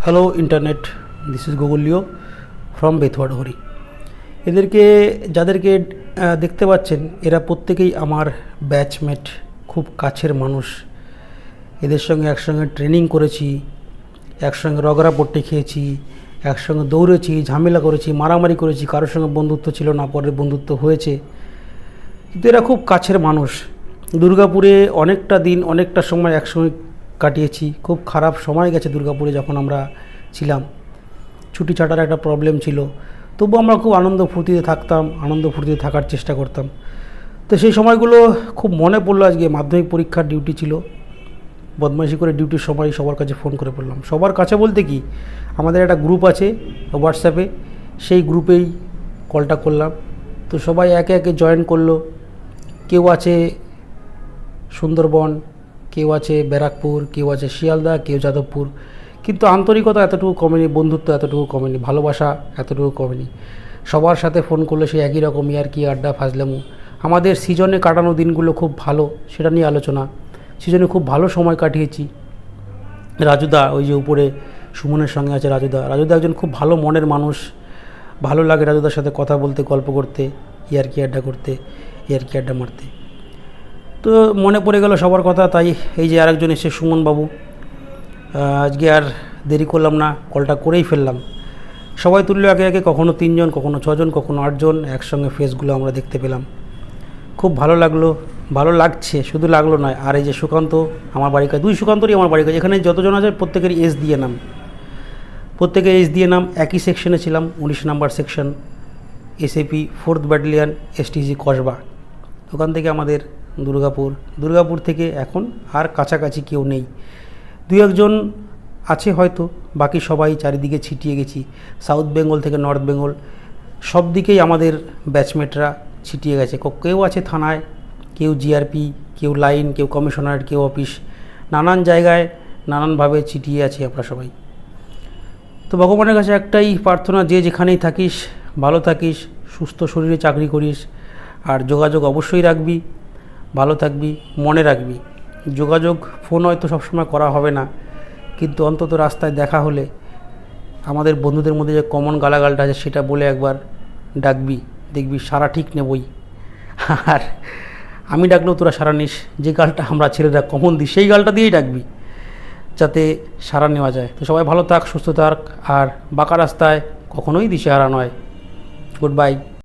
Hello internet, this is গুগলিও from Bethuadahari. যাদেরকে দেখতে পাচ্ছেন, এরা প্রত্যেকেই আমার ব্যাচমেট, খুব কাছের মানুষ। এদের সঙ্গে একসঙ্গে ট্রেনিং করেছি, একসঙ্গে রগড়া পট্টি খেয়েছি, একসঙ্গে দৌড়েছি, ঝামেলা করেছি, মারামারি করেছি। কারোর সঙ্গে বন্ধুত্ব ছিল না, পরে বন্ধুত্ব হয়েছে। কিন্তু এরা খুব কাছের মানুষ। দুর্গাপুরে অনেকটা দিন, অনেকটা সময় একসঙ্গে কাটিয়েছি। খুব খারাপ সময় গেছে দুর্গাপুরে যখন আমরা ছিলাম। ছুটি ছাটার একটা প্রবলেম ছিল, তবু আমরা খুব আনন্দ ফুর্তিতে থাকতাম, আনন্দ ফুর্তিতে থাকার চেষ্টা করতাম। তো সেই সময়গুলো খুব মনে পড়লো। আজকে মাধ্যমিক পরীক্ষার ডিউটি ছিল, বদমাইশি করে ডিউটির সময় সবার কাছে ফোন করে বললাম। সবার কাছে বলতে কি, আমাদের একটা গ্রুপ আছে হোয়াটসঅ্যাপে, সেই গ্রুপেই কলটা করলাম। তো সবাই একে একে জয়েন করলো। কেউ আছে সুন্দরবন, কেউ আছে ব্যারাকপুর, কেউ আছে শিয়ালদা, কেউ যাদবপুর। কিন্তু আন্তরিকতা এতটুকু কমেনি, বন্ধুত্ব এতটুকু কমেনি, ভালোবাসা এতটুকু কমেনি। সবার সাথে ফোন করলে সেই একই রকম ইয়ার্কি, আড্ডা, ফাজলামো। আমাদের সিজনে কাটানো দিনগুলো খুব ভালো, সেটা নিয়ে আলোচনা। সিজনে খুব ভালো সময় কাটিয়েছি। রাজুদা, ওই যে উপরে সুমনের সঙ্গে আছে রাজুদা একজন খুব ভালো মনের মানুষ। ভালো লাগে রাজুদার সাথে কথা বলতে, গল্প করতে, ইয়ার্কি আড্ডা করতে, ইয়ার্কি আড্ডা মারতে। তো মনে পড়ে গেল সবার কথা, তাই এই যে আরেকজন এসে সুমনবাবু, আজকে আর দেরি করলাম না, কলটা করেই ফেললাম। সবাই তুললো একে একে, কখনো 3 জন, কখনো 6 জন, কখনো 8 জন। একসঙ্গে ফেসগুলো আমরা দেখতে পেলাম, খুব ভালো লাগলো, ভালো লাগছে। শুধু লাগলো নয়, আর এই যে সুকান্ত আমার বাড়ির কাছে, 2 সুকান্তরই আমার বাড়ির কাছে। এখানে যতজন আছে প্রত্যেকেরই এস দিয়ে নাম, প্রত্যেকের এস দিয়ে নাম। একই সেকশনে ছিলাম, 19 নম্বর section, SAP 4th battalion, STG Kasba. ওখান থেকে আমাদের দুর্গাপুর থেকে এখন আর কাছাকাছি কেউ নেই, 2-1 জন আছে হয়তো, বাকি সবাই চারিদিকে ছিটিয়ে গেছি। সাউথ বেঙ্গল থেকে নর্থ বেঙ্গল, সব দিকেই আমাদের ব্যাচমেটরা ছিটিয়ে গেছে। কেউ আছে থানায়, কেউ জিআরপি, কেউ লাইন, কেউ কমিশনারেট, কেউ অফিস। নানান জায়গায় নানানভাবে ছিটিয়ে আছি আমরা সবাই। তো ভগবানের কাছে একটাই প্রার্থনা, যে যেখানেই থাকিস ভালো থাকিস, সুস্থ শরীরে চাকরি করিস, আর যোগাযোগ অবশ্যই রাখবি, ভালো থাকবি, মনে রাখবি। যোগাযোগ ফোন হয়তো সবসময় করা হবে না, কিন্তু অন্তত রাস্তায় দেখা হলে আমাদের বন্ধুদের মধ্যে যে কমন গালাগালটা আছে সেটা বলে একবার ডাকবি, দেখবি সারা ঠিক নেবই। আর আমি ডাকলেও তোরা সারা নিস। যে গালটা আমরা ছেলেরা কমন দিই, সেই গালটা দিয়েই ডাকবি, যাতে সারা নেওয়া যায়। তো সবাই ভালো থাক, সুস্থ থাক, আর বাঁকা রাস্তায় কখনোই দিশেহারা নয়। Good bye.